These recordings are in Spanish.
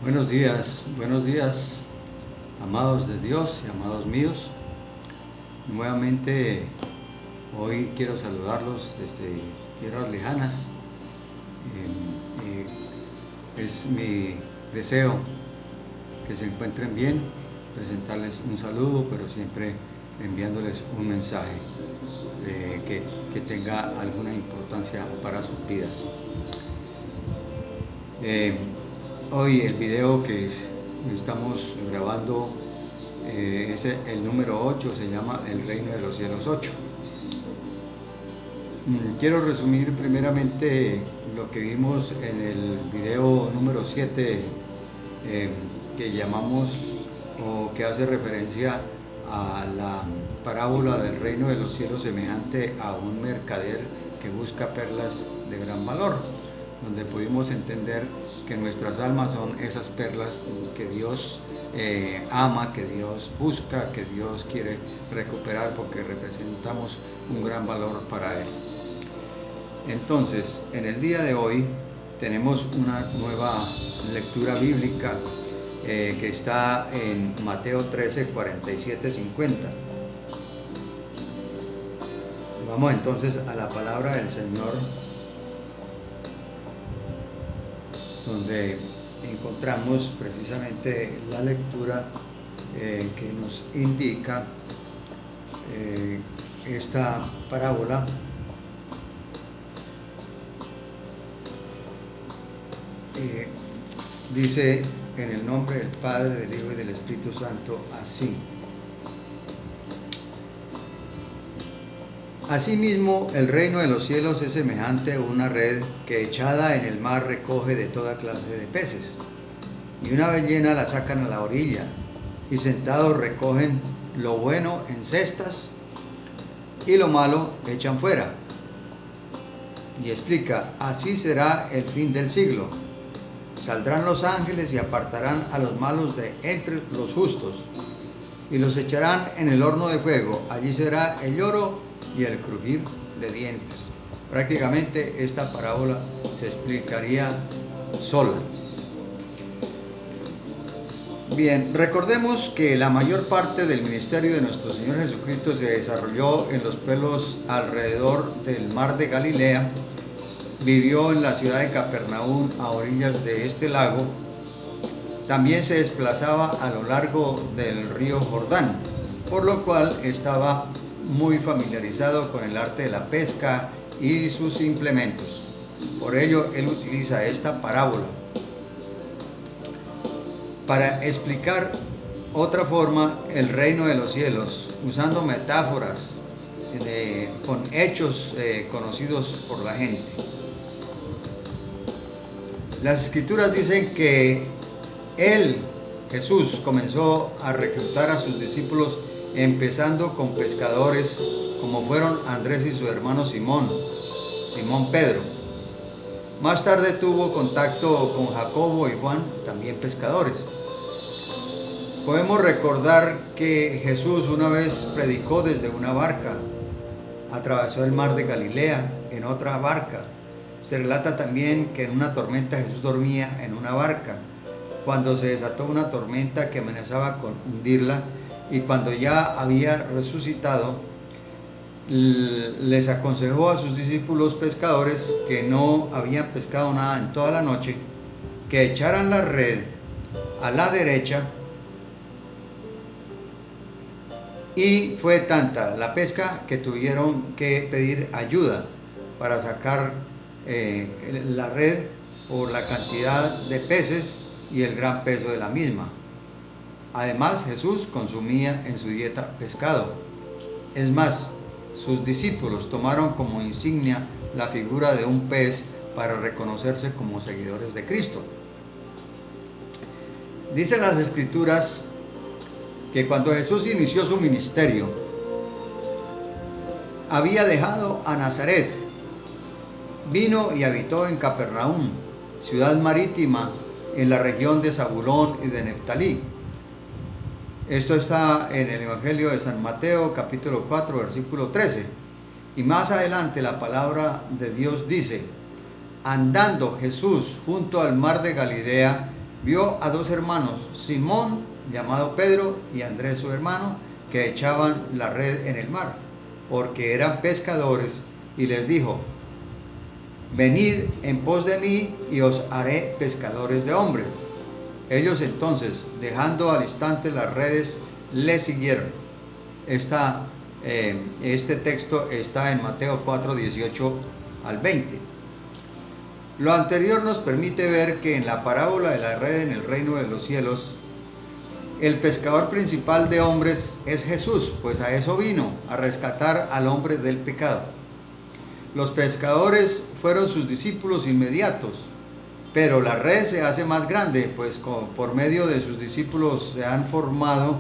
Buenos días, amados de Dios y amados míos. Nuevamente hoy quiero saludarlos desde tierras lejanas. Es mi deseo que se encuentren bien, presentarles un saludo, pero siempre enviándoles un mensaje que tenga alguna importancia para sus vidas. Hoy el video que estamos grabando es el número 8, se llama El Reino de los Cielos 8. Quiero resumir primeramente lo que vimos en el video número 7, que llamamos o que hace referencia a la parábola del reino de los cielos semejante a un mercader que busca perlas de gran valor, donde pudimos entender que nuestras almas son esas perlas que Dios ama, que Dios busca, que Dios quiere recuperar porque representamos un gran valor para Él. Entonces, en el día de hoy tenemos una nueva lectura bíblica que está en Mateo 13, 47, 50. Vamos entonces a la palabra del Señor, donde encontramos precisamente la lectura que nos indica esta parábola. Dice en el nombre del Padre, del Hijo y del Espíritu Santo, así. Asimismo, el reino de los cielos es semejante a una red que echada en el mar recoge de toda clase de peces. Y una vez llena la sacan a la orilla, y sentados recogen lo bueno en cestas, y lo malo echan fuera. Y explica, así será el fin del siglo. Saldrán los ángeles y apartarán a los malos de entre los justos, y los echarán en el horno de fuego. Allí será el lloro y el crujir de dientes. Prácticamente esta parábola se explicaría sola. Bien, recordemos que la mayor parte del ministerio de nuestro Señor Jesucristo se desarrolló en los pueblos alrededor del mar de Galilea. Vivió en la ciudad de Capernaum, a orillas de este lago. También se desplazaba a lo largo del río Jordán, por lo cual estaba muy familiarizado con el arte de la pesca y sus implementos. Por ello, él utiliza esta parábola para explicar otra forma el reino de los cielos, usando metáforas con hechos conocidos por la gente. Las escrituras dicen que él, Jesús, comenzó a reclutar a sus discípulos empezando con pescadores como fueron Andrés y su hermano Simón Pedro. Más tarde tuvo contacto con Jacobo y Juan, también pescadores. Podemos recordar que Jesús una vez predicó desde una barca, atravesó el mar de Galilea en otra barca. Se relata también que en una tormenta Jesús dormía en una barca, cuando se desató una tormenta que amenazaba con hundirla, y cuando ya había resucitado, les aconsejó a sus discípulos pescadores que no habían pescado nada en toda la noche, que echaran la red a la derecha, y fue tanta la pesca que tuvieron que pedir ayuda para sacar la red por la cantidad de peces y el gran peso de la misma. Además, Jesús consumía en su dieta pescado. Es más, sus discípulos tomaron como insignia la figura de un pez para reconocerse como seguidores de Cristo. Dicen las Escrituras que cuando Jesús inició su ministerio, había dejado a Nazaret, vino y habitó en Capernaum, ciudad marítima en la región de Zabulón y de Neftalí. Esto está en el Evangelio de San Mateo, capítulo 4, versículo 13. Y más adelante la palabra de Dios dice: andando Jesús junto al mar de Galilea, vio a dos hermanos, Simón, llamado Pedro, y Andrés su hermano, que echaban la red en el mar, porque eran pescadores, y les dijo: venid en pos de mí, y os haré pescadores de hombres. Ellos entonces, dejando al instante las redes, le siguieron. Este texto está en Mateo 4, 18 al 20. Lo anterior nos permite ver que en la parábola de la red en el reino de los cielos, el pescador principal de hombres es Jesús, pues a eso vino, a rescatar al hombre del pecado. Los pescadores fueron sus discípulos inmediatos, pero la red se hace más grande, pues por medio de sus discípulos se han formado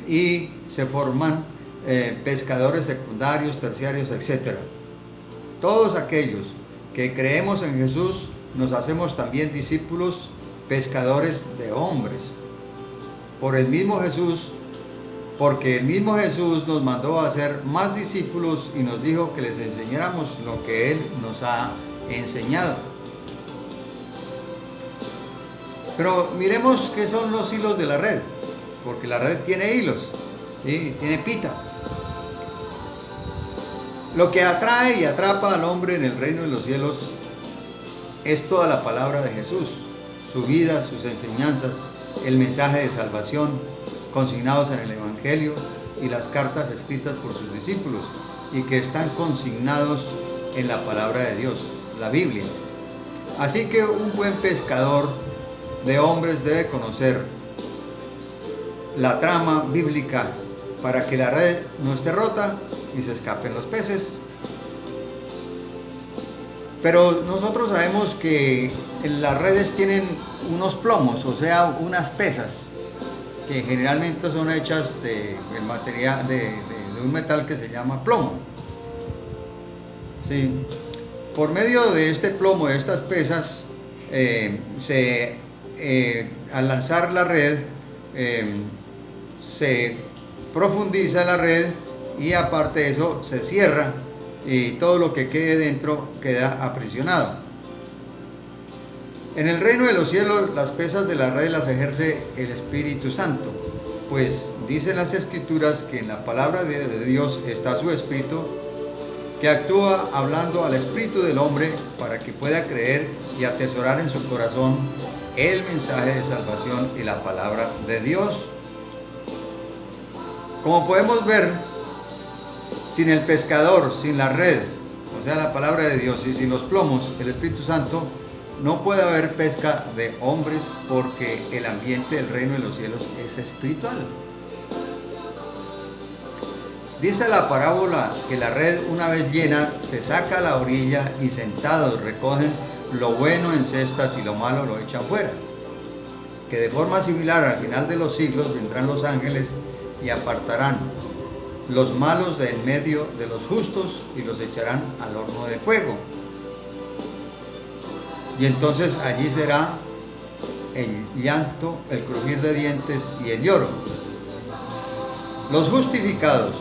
y se forman pescadores secundarios, terciarios, etc. Todos aquellos que creemos en Jesús nos hacemos también discípulos, pescadores de hombres. Porque el mismo Jesús nos mandó a hacer más discípulos y nos dijo que les enseñáramos lo que Él nos ha enseñado. Pero miremos qué son los hilos de la red, porque la red tiene hilos, ¿sí? Tiene pita. Lo que atrae y atrapa al hombre en el reino de los cielos es toda la palabra de Jesús, su vida, sus enseñanzas, el mensaje de salvación consignados en el Evangelio y las cartas escritas por sus discípulos y que están consignados en la palabra de Dios, la Biblia. Así que un buen pescador de hombres debe conocer la trama bíblica para que la red no esté rota y se escapen los peces. Pero nosotros sabemos que las redes tienen unos plomos, o sea, unas pesas, que generalmente son hechas de un metal que se llama plomo. Sí. Por medio de este plomo, de estas pesas, al lanzar la red, se profundiza la red y aparte de eso se cierra y todo lo que quede dentro queda aprisionado. En el reino de los cielos las pesas de la red las ejerce el Espíritu Santo, pues dicen las Escrituras que en la palabra de Dios está su Espíritu, que actúa hablando al espíritu del hombre para que pueda creer y atesorar en su corazón el mensaje de salvación y la palabra de Dios. Como podemos ver, sin el pescador, sin la red, o sea la palabra de Dios, y sin los plomos, el Espíritu Santo, no puede haber pesca de hombres, porque el ambiente del reino de los cielos es espiritual. Dice la parábola que la red, una vez llena, se saca a la orilla y sentados recogen lo bueno en cestas y lo malo lo echan fuera. Que de forma similar al final de los siglos vendrán los ángeles y apartarán los malos de en medio de los justos y los echarán al horno de fuego. Y entonces allí será el llanto, el crujir de dientes y el lloro. Los justificados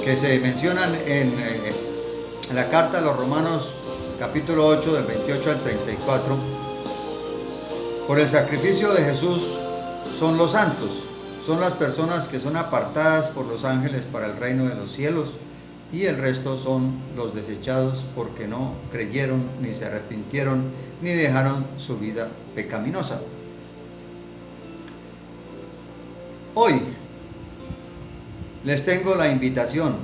que se mencionan en la carta a los Romanos capítulo 8 del 28 al 34, por el sacrificio de Jesús son los santos, son las personas que son apartadas por los ángeles para el reino de los cielos, y el resto son los desechados porque no creyeron, ni se arrepintieron, ni dejaron su vida pecaminosa. Hoy les tengo la invitación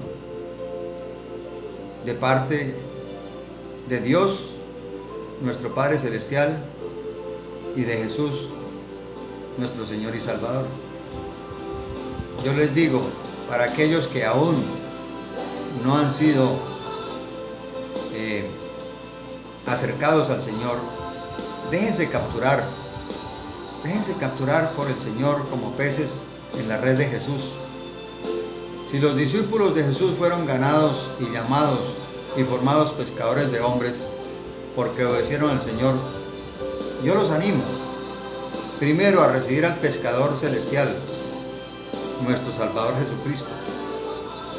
de parte de Dios, nuestro Padre Celestial, y de Jesús, nuestro Señor y Salvador. Yo les digo, para aquellos que aún no han sido acercados al Señor, déjense capturar por el Señor como peces en la red de Jesús. Si los discípulos de Jesús fueron ganados y llamados y formados pescadores de hombres porque obedecieron al Señor, yo los animo primero a recibir al pescador celestial, nuestro Salvador Jesucristo.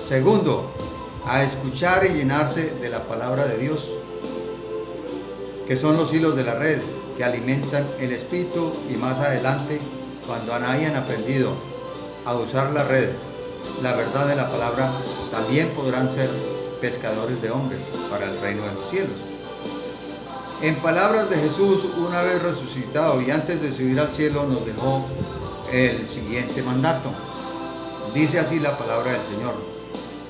Segundo, a escuchar y llenarse de la palabra de Dios, que son los hilos de la red, que alimentan el espíritu, y más adelante, cuando hayan aprendido a usar la red, la verdad de la palabra, también podrán ser pescadores de hombres para el reino de los cielos. En palabras de Jesús, una vez resucitado y antes de subir al cielo, nos dejó el siguiente mandato. Dice así la palabra del Señor: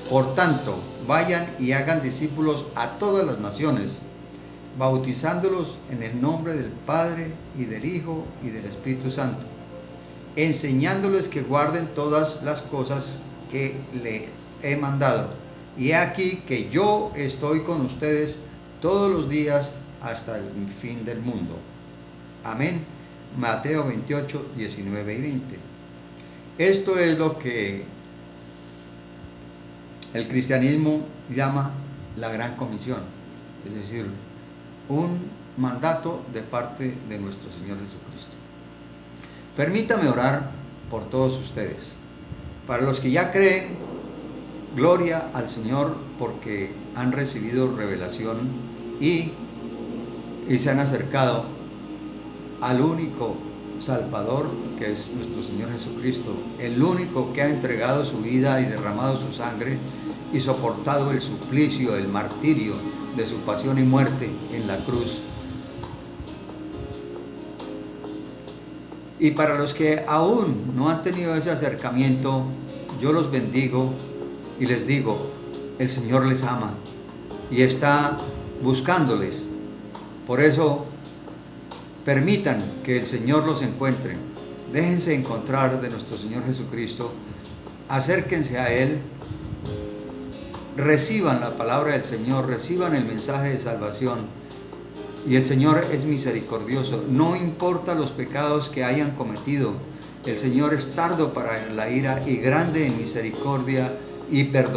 por tanto, vayan y hagan discípulos a todas las naciones, bautizándolos en el nombre del Padre y del Hijo y del Espíritu Santo, enseñándoles que guarden todas las cosas que le he mandado. Y he aquí que yo estoy con ustedes todos los días hasta el fin del mundo. Amén. Mateo 28, 19 y 20. Esto es lo que el cristianismo llama la Gran Comisión, es decir, un mandato de parte de nuestro Señor Jesucristo. Permítame orar por todos ustedes. Para los que ya creen, gloria al Señor porque han recibido revelación y se han acercado al único Salvador, que es nuestro Señor Jesucristo, el único que ha entregado su vida y derramado su sangre y soportado el suplicio, el martirio de su pasión y muerte en la cruz. Y para los que aún no han tenido ese acercamiento, yo los bendigo y les digo, el Señor les ama y está buscándoles. Por eso, permitan que el Señor los encuentre. Déjense encontrar de nuestro Señor Jesucristo. Acérquense a Él. Reciban la palabra del Señor. Reciban el mensaje de salvación. Y el Señor es misericordioso. No importa los pecados que hayan cometido. El Señor es tardo para la ira y grande en misericordia y perdón.